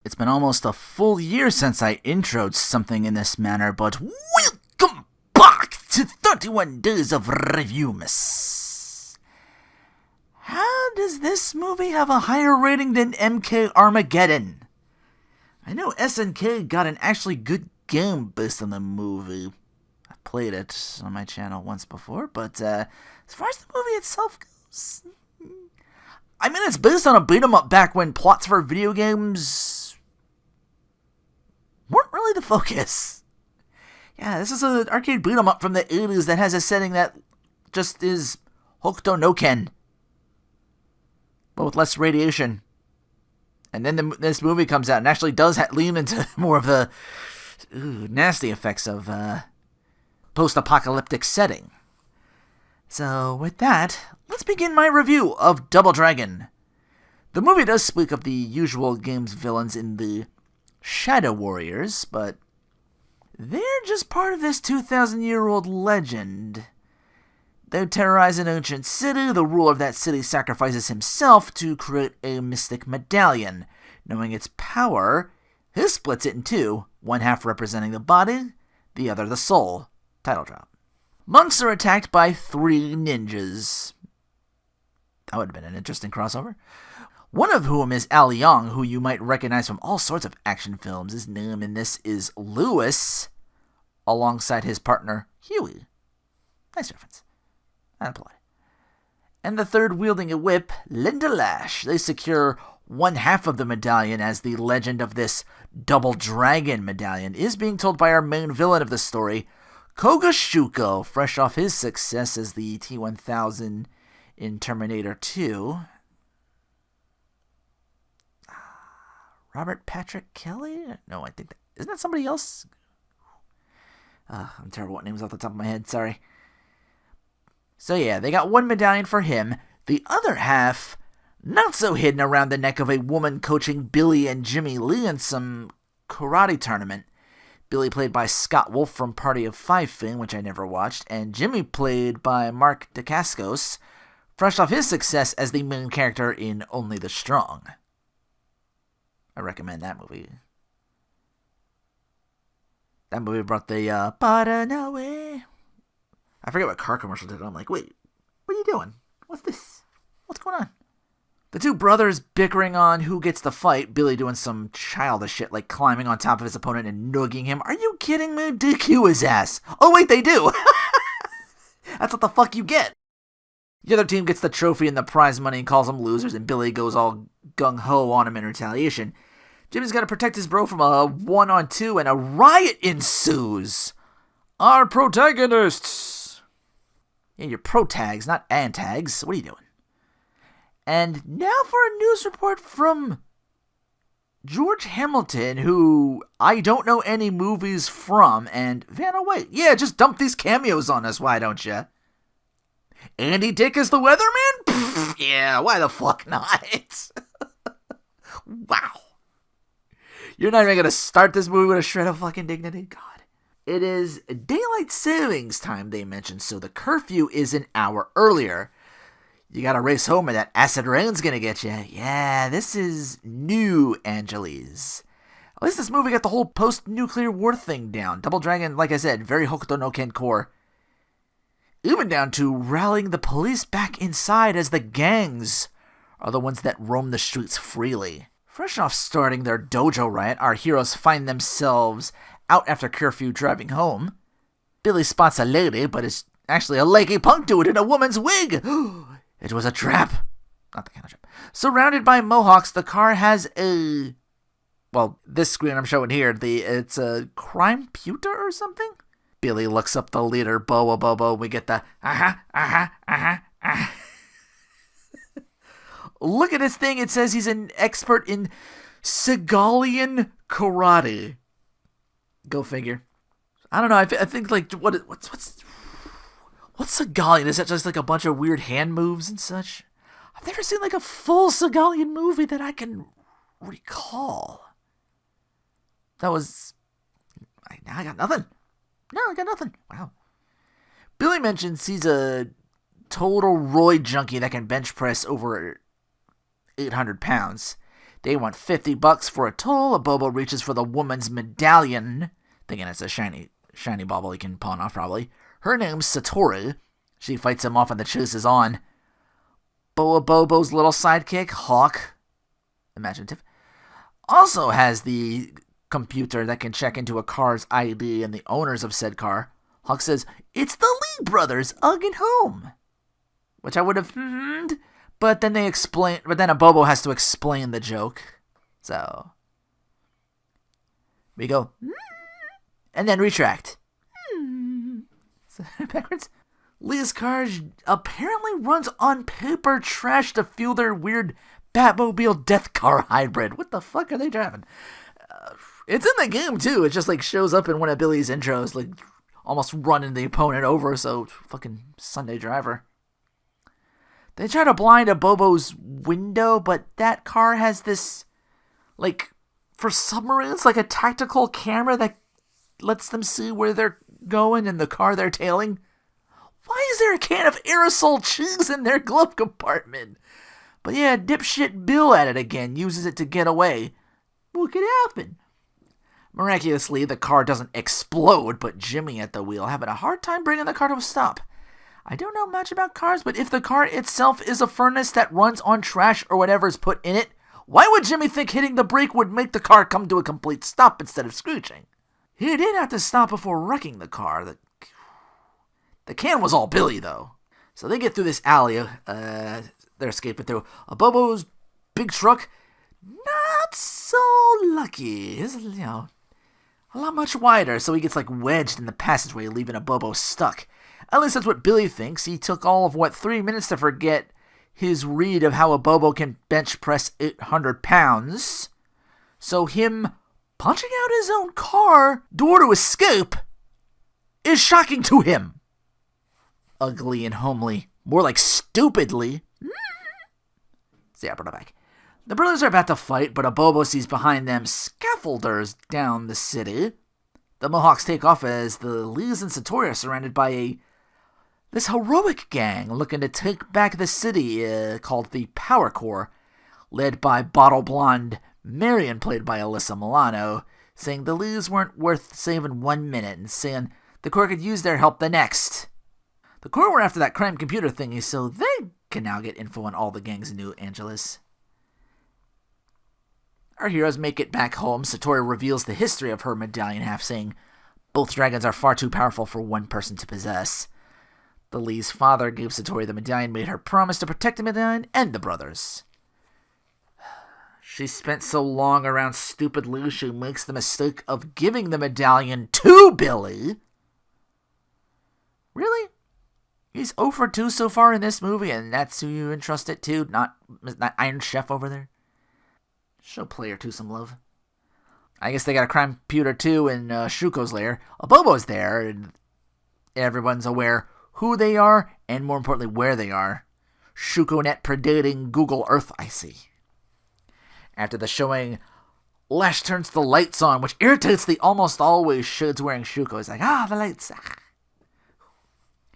It's been almost a full year since I introed something in this manner, but welcome back to 31 Days of Reviewmas. How does this movie have a higher rating than MK Armageddon? I know SNK got an actually good game based on the movie. I've played it on my channel once before, but as far as the movie itself goes, I mean, it's based on a beat-em-up back when plots for video games weren't really the focus. Yeah, this is an arcade beat-em-up from the 80s that has a setting that just is Hokuto no Ken, but with less radiation. And then this movie comes out and actually does lean into more of the nasty effects of post-apocalyptic setting. So with that, let's begin my review of Double Dragon. The movie does speak of the usual game's villains in the Shadow Warriors, but they're just part of this 2,000-year-old legend. They terrorize an ancient city. The ruler of that city sacrifices himself to create a mystic medallion. Knowing its power, he splits it in two, one half representing the body, the other the soul. Title drop. Monks are attacked by 3 ninjas. That would have been an interesting crossover. One of whom is Al Young, who you might recognize from all sorts of action films. His name in this is Lewis, alongside his partner, Huey. Nice reference. Unapplied. And the third, wielding a whip, Linda Lash. They secure one half of the medallion, as the legend of this Double Dragon medallion is being told by our main villain of the story, Koga Shuko, fresh off his success as the T-1000 in Terminator 2. Robert Patrick Kelly? No, I think that... Isn't that somebody else? I'm terrible at names off the top of my head, sorry. So yeah, they got one medallion for him. The other half, not so hidden around the neck of a woman coaching Billy and Jimmy Lee in some karate tournament. Billy played by Scott Wolf from Party of Five fame, which I never watched, and Jimmy played by Mark Dacascos, fresh off his success as the main character in Only the Strong. I recommend that movie. That movie brought the Paranawe. I forget what car commercial did it. I'm like, wait, what are you doing? What's this? What's going on? The two brothers bickering on who gets the fight. Billy doing some childish shit like climbing on top of his opponent and nugging him. Are you kidding me? DQ his ass. Oh wait, they do. That's what the fuck you get. The other team gets the trophy and the prize money and calls them losers, and Billy goes all gung-ho on him in retaliation. Jimmy's got to protect his bro from a 1-on-2, and a riot ensues. Our protagonists. Yeah, you're pro-tags, not antags. What are you doing? And now for a news report from George Hamilton, who I don't know any movies from, and Vanna White. Yeah, just dump these cameos on us, why don't you? Andy Dick is the weatherman? Pfft, yeah, why the fuck not? Wow. You're not even going to start this movie with a shred of fucking dignity? God. It is daylight savings time, they mentioned, so the curfew is an hour earlier. You gotta race home or that acid rain's gonna get you. Yeah, this is new Angeles. At least this movie got the whole post-nuclear war thing down. Double Dragon, like I said, very Hokuto no Ken core. Even down to rallying the police back inside, as the gangs are the ones that roam the streets freely. Fresh off starting their dojo riot, our heroes find themselves out after curfew driving home. Billy spots a lady, but it's actually a leggy punk dude in a woman's wig. It was a trap. Not the kind of trap. Surrounded by mohawks, the car has a... Well, this screen I'm showing here, it's a crime pewter or something? Billy looks up the leader, Boa Bobo. We get the Look at this thing. It says he's an expert in Segalian karate. Go figure. I don't know. I think like what's Segalian? Is that just like a bunch of weird hand moves and such? I've never seen like a full Segalian movie that I can recall. That was... I got nothing. No, I got nothing. Wow. Billy mentions he's a total roid junkie that can bench press over 800 pounds. They want $50 for a toll. A Bobo reaches for the woman's medallion, thinking it's a shiny bauble he can pawn off, probably. Her name's Satori. She fights him off and the chase is on. Bobo's little sidekick, Hawk, imaginative, also has the computer that can check into a car's ID and the owners of said car. Hawk says, "It's the Lee brothers, Ugg home." Which I would have, but then a Bobo has to explain the joke. So, we go, and then retract. So, backwards. Lee's car apparently runs on paper trash to fuel their weird Batmobile Death Car hybrid. What the fuck are they driving? It's in the game, too. It just, shows up in one of Billy's intros, almost running the opponent over, so fucking Sunday driver. They try to blind a Bobo's window, but that car has this, for submarines, a tactical camera that lets them see where they're going in the car they're tailing. Why is there a can of aerosol cheese in their glove compartment? But yeah, dipshit Bill at it again, uses it to get away. What could happen? Miraculously, the car doesn't explode, but Jimmy at the wheel having a hard time bringing the car to a stop. I don't know much about cars, but if the car itself is a furnace that runs on trash or whatever is put in it, why would Jimmy think hitting the brake would make the car come to a complete stop instead of screeching? He did have to stop before wrecking the car. The can was all Billy, though. So they get through this alley. They're escaping through a Bobo's big truck. Not so lucky. It's, a lot much wider, so he gets, wedged in the passageway, leaving a Bobo stuck. At least that's what Billy thinks. He took all of, 3 minutes to forget his read of how a Bobo can bench press 800 pounds. So him punching out his own car door to escape is shocking to him. Ugly and homely. More like stupidly. See, I brought it back. The brothers are about to fight, but a Bobo sees behind them scaffolders down the city. The Mohawks take off as the Lees and Satori are surrounded by this heroic gang looking to take back the city called the Power Corps, led by Bottle Blonde Marion, played by Alyssa Milano, saying the Lees weren't worth saving 1 minute and saying the Corps could use their help the next. The Corps were after that crime computer thingy, so they can now get info on all the gangs in New Angeles. Our heroes make it back home. Satori reveals the history of her medallion half, saying both dragons are far too powerful for one person to possess. The Lee's father gave Satori the medallion, made her promise to protect the medallion and the brothers. She spent so long around stupid Lee, she makes the mistake of giving the medallion to Billy. Really? He's 0 for 2 so far in this movie, and that's who you entrust it to, not Iron Chef over there? Show player 2 some love. I guess they got a crime computer too in Shuko's lair. A Bobo's there, and everyone's aware who they are, and more importantly, where they are. ShukoNet predating Google Earth, I see. After the showing, Lash turns the lights on, which irritates the almost always shoulds wearing Shuko. He's like, the lights.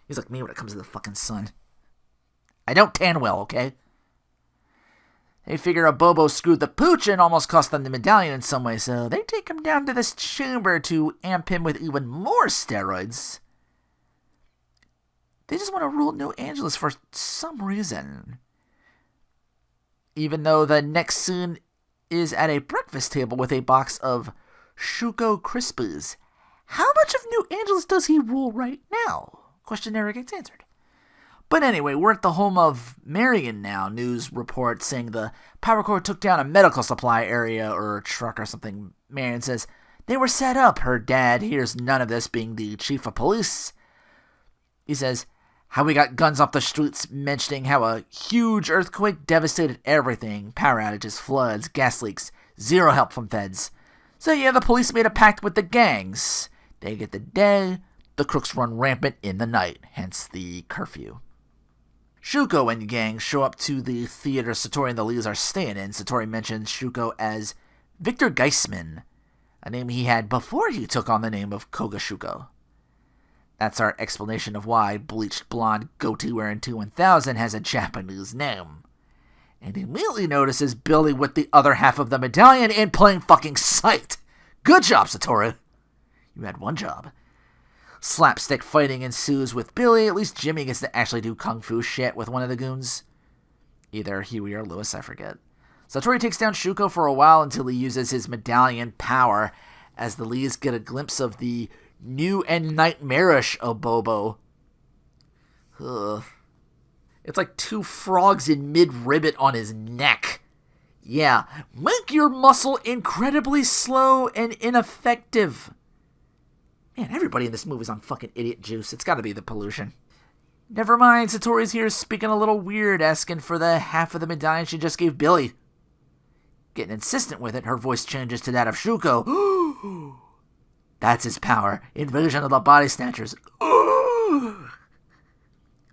He's like me when it comes to the fucking sun. I don't tan well, okay? They figure a Bobo screwed the pooch and almost cost them the medallion in some way, so they take him down to this chamber to amp him with even more steroids. They just want to rule New Angeles for some reason. Even though the next scene is at a breakfast table with a box of Shuko Crispies. How much of New Angeles does he rule right now? Question never gets answered. But anyway, we're at the home of Marion now. News report saying the Power Corps took down a medical supply area or a truck or something. Marion says they were set up. Her dad hears none of this, being the chief of police. He says how we got guns off the streets, mentioning how a huge earthquake devastated everything. Power outages, floods, gas leaks, zero help from feds. So yeah, the police made a pact with the gangs. They get the day. The crooks run rampant in the night, hence the curfew. Shuko and gang show up to the theater Satori and the Lees are staying in. Satori mentions Shuko as Victor Geisman, a name he had before he took on the name of Koga Shuko. That's our explanation of why bleached blonde goatee wearing 2-1000 has a Japanese name. and immediately notices Billy with the other half of the medallion in plain fucking sight. Good job, Satoru. You had one job. Slapstick fighting ensues with Billy. At least Jimmy gets to actually do kung fu shit with one of the goons. Either Huey or Lewis, I forget. Satoru takes down Shuko for a while until he uses his medallion power, as the Lees get a glimpse of the new and nightmarish Abobo. Ugh. It's like two frogs in mid-ribbit on his neck. Yeah, make your muscle incredibly slow and ineffective. Man, everybody in this movie's on fucking idiot juice. It's gotta be the pollution. Never mind, Satoru's here speaking a little weird, asking for the half of the medallion she just gave Billy. Getting insistent with it, her voice changes to that of Shuko. That's his power. Invasion of the Body Snatchers.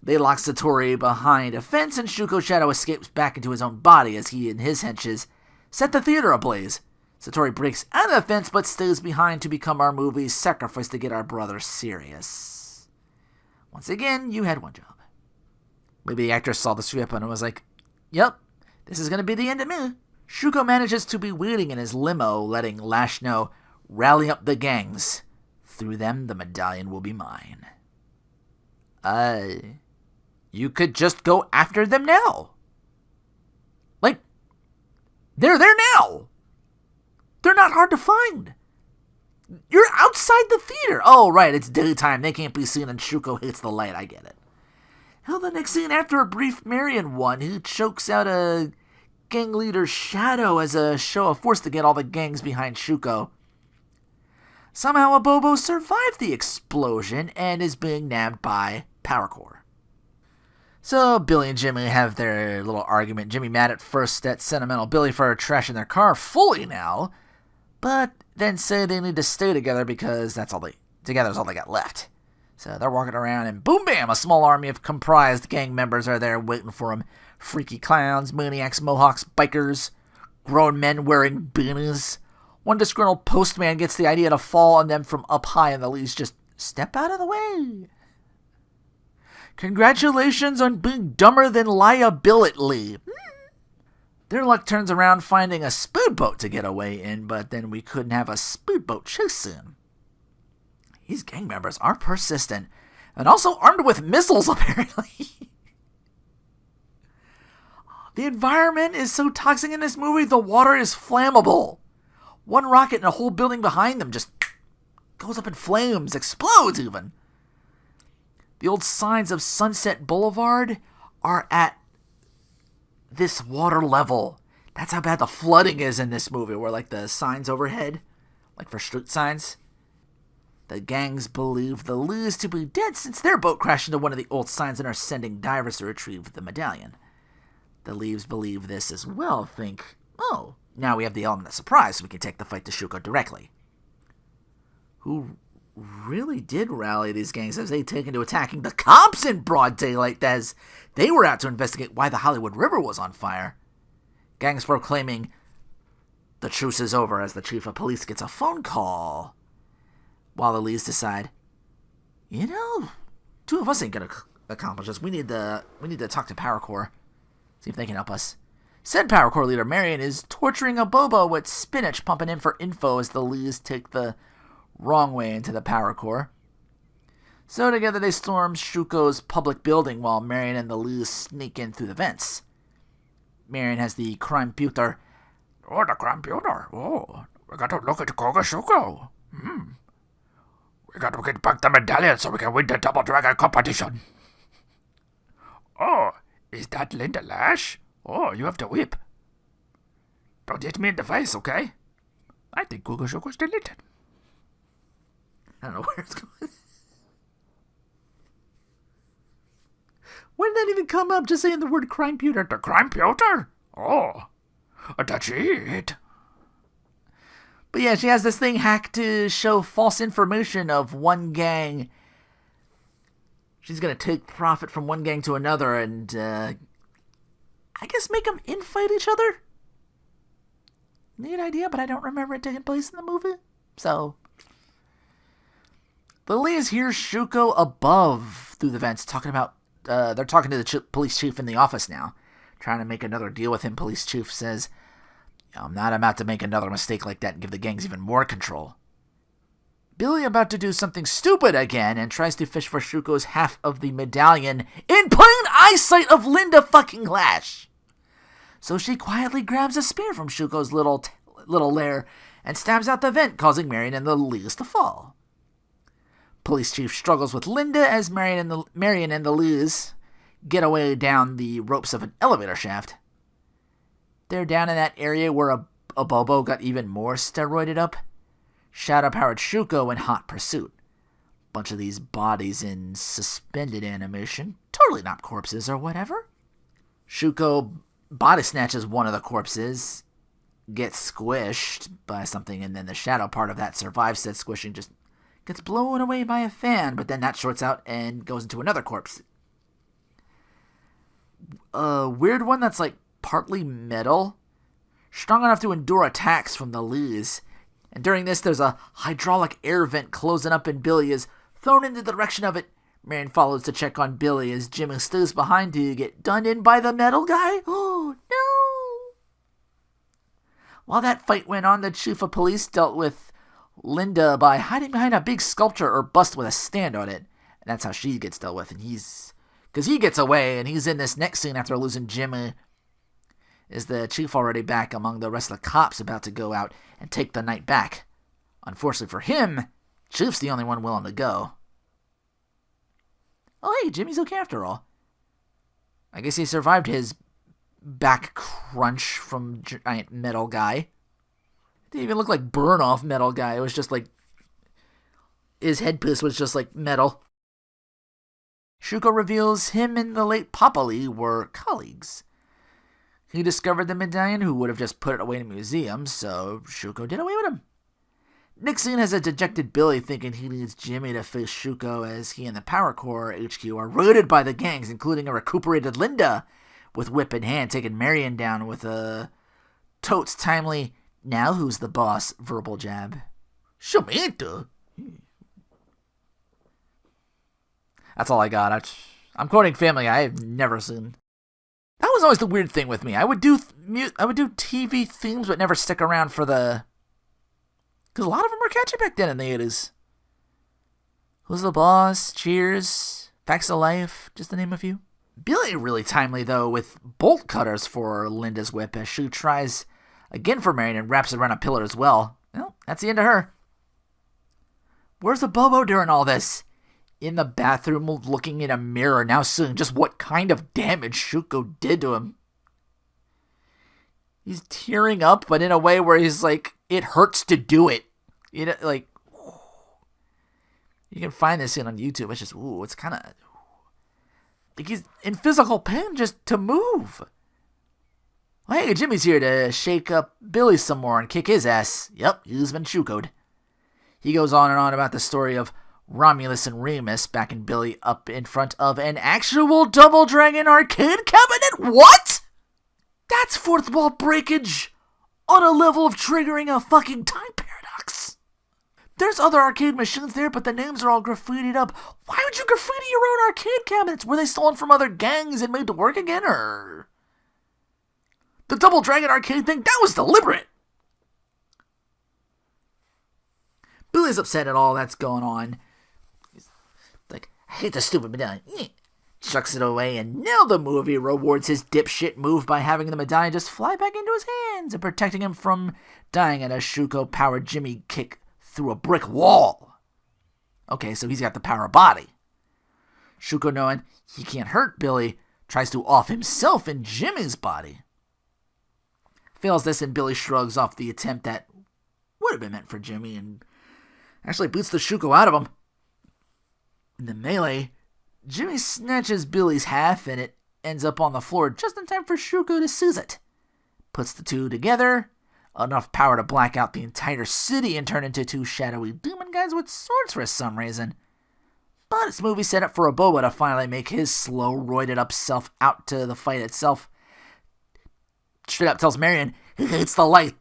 They lock Satori behind a fence, and Shuko's shadow escapes back into his own body as he and his henches set the theater ablaze. Satori breaks out of the fence, but stays behind to become our movie's sacrifice to get our brother serious. Once again, you had one job. Maybe the actress saw the script and was like, yep, this is going to be the end of me. Shuko manages to be waiting in his limo, letting Lash know, rally up the gangs. Through them, the medallion will be mine. You could just go after them now. Like, they're there now. They're not hard to find. You're outside the theater. Oh, right, it's daytime. They can't be seen, and Shuko hits the light. I get it. Hell, the next scene after a brief Marion one, who chokes out a gang leader's shadow as a show of force to get all the gangs behind Shuko. Somehow, Abobo survived the explosion and is being nabbed by Power Core. So Billy and Jimmy have their little argument. Jimmy mad at first at sentimental Billy for trashing their car fully now, but then say they need to stay together because together's all they got left. So they're walking around and boom bam, a small army of comprised gang members are there waiting for them. Freaky clowns, maniacs, mohawks, bikers, grown men wearing beanies. One disgruntled postman gets the idea to fall on them from up high, and the Lees just step out of the way. Congratulations on being dumber than liability. Their luck turns around finding a speedboat to get away in, but then we couldn't have a speedboat chase in. These gang members are persistent, and also armed with missiles, apparently. The environment is so toxic in this movie, the water is flammable. One rocket and a whole building behind them just goes up in flames, explodes even. The old signs of Sunset Boulevard are at this water level. That's how bad the flooding is in this movie, where like the signs overhead, like for street signs. The gangs believe the Lees to be dead since their boat crashed into one of the old signs and are sending divers to retrieve the medallion. The Lees believe this as well, think, oh, now we have the element of surprise so we can take the fight to Shuko directly. Who really did rally these gangs as they taken to attacking the cops in broad daylight as they were out to investigate why the Hollywood River was on fire. Gangs proclaiming the truce is over as the chief of police gets a phone call. While the Lees decide, two of us ain't gonna accomplish this. We need to talk to Power Core, see if they can help us. Said Power Core leader Marion is torturing a Bobo with spinach, pumping in for info as the Lees take the wrong way into the Power Core. So together they storm Shuko's public building while Marion and the Lees sneak in through the vents. Marion has the crime computer. Oh, the computer. Oh, we got to look at Koga Shuko. We got to get back the medallion so we can win the Double Dragon competition. Oh, is that Linda Lash? Oh, you have the whip. Don't hit me in the face, okay? I think Koga Shuko's deleted. I don't know where it's going. Why did that even come up? Just saying the word crime computer. The crime computer? Oh, the cheat. But yeah, she has this thing hacked to show false information of one gang. She's going to take profit from one gang to another and, I guess make them infight each other? Neat idea, but I don't remember it taking place in the movie. So, the Lees hear Shuko above through the vents talking about, they're talking to the police chief in the office now. trying to make another deal with him, police chief says, I'm not about to make another mistake like that and give the gangs even more control. Billy about to do something stupid again and tries to fish for Shuko's half of the medallion in plain eyesight of Linda fucking Lash. So she quietly grabs a spear from Shuko's little lair and stabs out the vent, causing Marion and the Lees to fall. Police chief struggles with Linda as Marion and the Lees get away down the ropes of an elevator shaft. They're down in that area where a Bobo got even more steroided up. Shadow-powered Shuko in hot pursuit. Bunch of these bodies in suspended animation. Totally not corpses or whatever. Shuko body snatches one of the corpses, gets squished by something, and then the shadow part of that survives said squishing, just gets blown away by a fan, but then that shorts out and goes into another corpse. A weird one that's like partly metal, strong enough to endure attacks from the Lees. And during this, there's a hydraulic air vent closing up and Billy is thrown in the direction of it. Marion follows to check on Billy as Jimmy stays behind to get done in by the metal guy. Oh, no! While that fight went on, the chief of police dealt with Linda by hiding behind a big sculpture or bust with a stand on it. And that's how she gets dealt with. And because he gets away and he's in this next scene after losing Jimmy. Is the chief already back among the rest of the cops about to go out and take the night back? Unfortunately for him, Chief's the only one willing to go. Oh, hey, Jimmy's okay after all. I guess he survived his back crunch from giant metal guy. It didn't even look like burn-off metal guy. It was just like... his headpiece was just like metal. Shuko reveals him and the late Papa Lee were colleagues. He discovered the medallion, who would have just put it away in a museum, so Shuko did away with him. Next scene has a dejected Billy thinking he needs Jimmy to face Shuko as he and the Power Corps HQ are raided by the gangs, including a recuperated Linda, with whip in hand, taking Marion down with a totes timely, now who's the boss, verbal jab. Shumito. That's all I got. I'm quoting Family Guy. I've never seen... That was always the weird thing with me. I would do TV themes, but never stick around for the... Because a lot of them were catchy back then in the 80s. Who's the Boss? Cheers. Facts of Life. Just to name a few. Billy really timely, though, with bolt cutters for Linda's whip as she tries again for Marion and wraps it around a pillar as well. Well, that's the end of her. Where's the Bobo during all this? In the bathroom looking in a mirror, now seeing just what kind of damage Shuko did to him. He's tearing up, but in a way where he's like, it hurts to do it. You know, like, you can find this scene on YouTube. It's just, it's kind of, like he's in physical pain just to move. Well, hey, Jimmy's here to shake up Billy some more and kick his ass. Yep, he's been Shuko'd. He goes on and on about the story of Romulus and Remus backing Billy up in front of an actual Double Dragon arcade cabinet? What? That's fourth wall breakage on a level of triggering a fucking time paradox. There's other arcade machines there, but the names are all graffitied up. Why would you graffiti your own arcade cabinets? Were they stolen from other gangs and made to work again, or... The Double Dragon arcade thing, that was deliberate. Billy's upset at all that's going on. Like, I hate the stupid medallion. Chucks it away, and now the movie rewards his dipshit move by having the medallion just fly back into his hands and protecting him from dying at a Shuko-powered Jimmy kick through a brick wall. Okay, so he's got the power of body. Shuko, knowing he can't hurt Billy, tries to off himself in Jimmy's body. Fails this, and Billy shrugs off the attempt that would have been meant for Jimmy and actually boots the Shuko out of him. In the melee, Jimmy snatches Billy's half and it ends up on the floor just in time for Shuko to seize it. Puts the two together, enough power to black out the entire city and turn into two shadowy demon guys with swords for some reason. But it's movie set up for a Boba to finally make his slow, roided up self out to the fight itself. Straight up tells Marion he hates the light.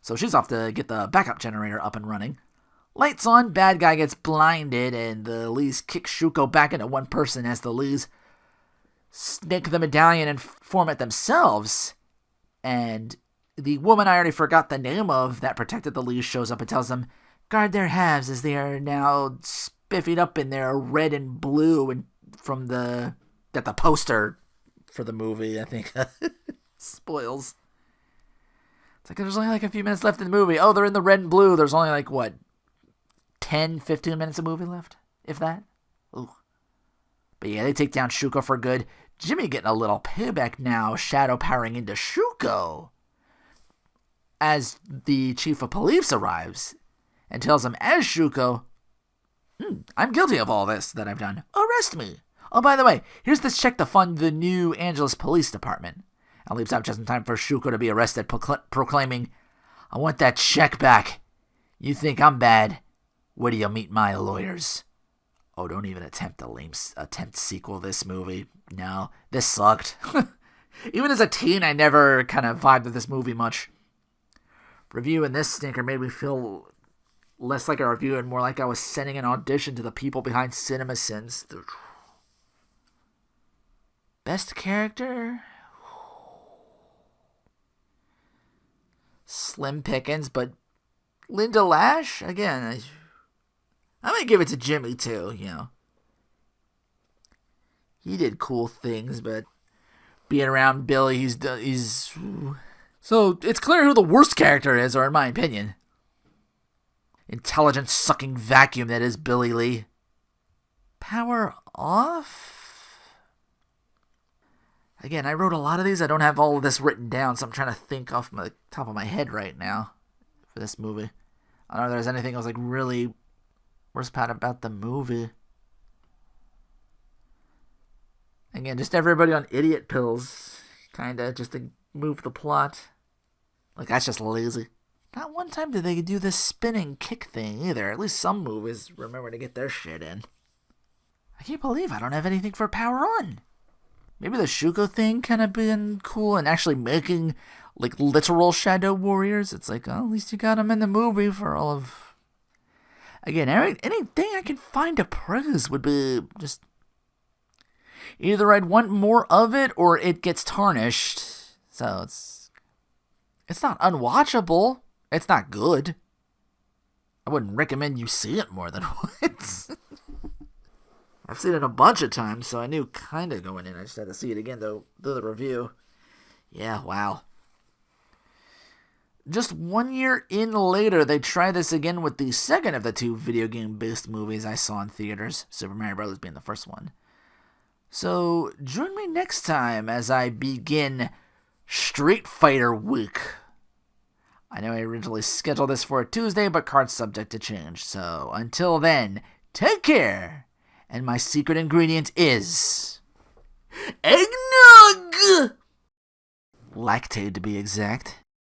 So she's off to get the backup generator up and running. Lights on, bad guy gets blinded, and the Lees kick Shuko back into one person as the Lees snake the medallion and form it themselves. And the woman I already forgot the name of that protected the Lees shows up and tells them, guard their halves as they are now spiffied up in their red and blue and from the poster for the movie, I think, spoils. It's like there's only like a few minutes left in the movie. Oh, they're in the red and blue. There's only like, what, 10, 15 minutes of movie left? If that? Ooh. But yeah, they take down Shuko for good. Jimmy getting a little payback now, shadow powering into Shuko. As the chief of police arrives and tells him, as Shuko, I'm guilty of all this that I've done. Arrest me. Oh, by the way, here's this check to fund the new Angeles Police Department. And leaps out just in time for Shuko to be arrested, proclaiming, I want that check back. You think I'm bad? Where do you meet my lawyers? Oh, don't even attempt sequel this movie. No, this sucked. Even as a teen, I never kind of vibed with this movie much. Reviewing this stinker made me feel less like a review and more like I was sending an audition to the people behind CinemaSins. Best character? Slim pickings, but Linda Lash? Again, I might give it to Jimmy, too, you know. He did cool things, but being around Billy, he's... So, it's clear who the worst character is, or in my opinion. Intelligence-sucking vacuum that is Billy Lee. Power off? Again, I wrote a lot of these. I don't have all of this written down, so I'm trying to think off the top of my head right now for this movie. I don't know if there's anything else like really worst part about the movie. Again, just everybody on idiot pills, kinda, just to move the plot. Like, that's just lazy. Not one time did they do this spinning kick thing either. At least some movies remember to get their shit in. I can't believe I don't have anything for Power On. Maybe the Shuko thing kind of been cool and actually making, like, literal Shadow Warriors. It's like, oh, at least you got them in the movie for all of... Again, anything I can find to praise would be just... Either I'd want more of it or it gets tarnished. So it's not unwatchable. It's not good. I wouldn't recommend you see it more than once. I've seen it a bunch of times, so I knew kind of going in. I just had to see it again, though, do the review. Yeah, wow. Just 1 year in later, they try this again with the second of the two video game-based movies I saw in theaters, Super Mario Bros. Being the first one. So, join me next time as I begin Street Fighter Week. I know I originally scheduled this for a Tuesday, but card's subject to change. So, until then, take care! And my secret ingredient is... eggnog! Lactate, to be exact.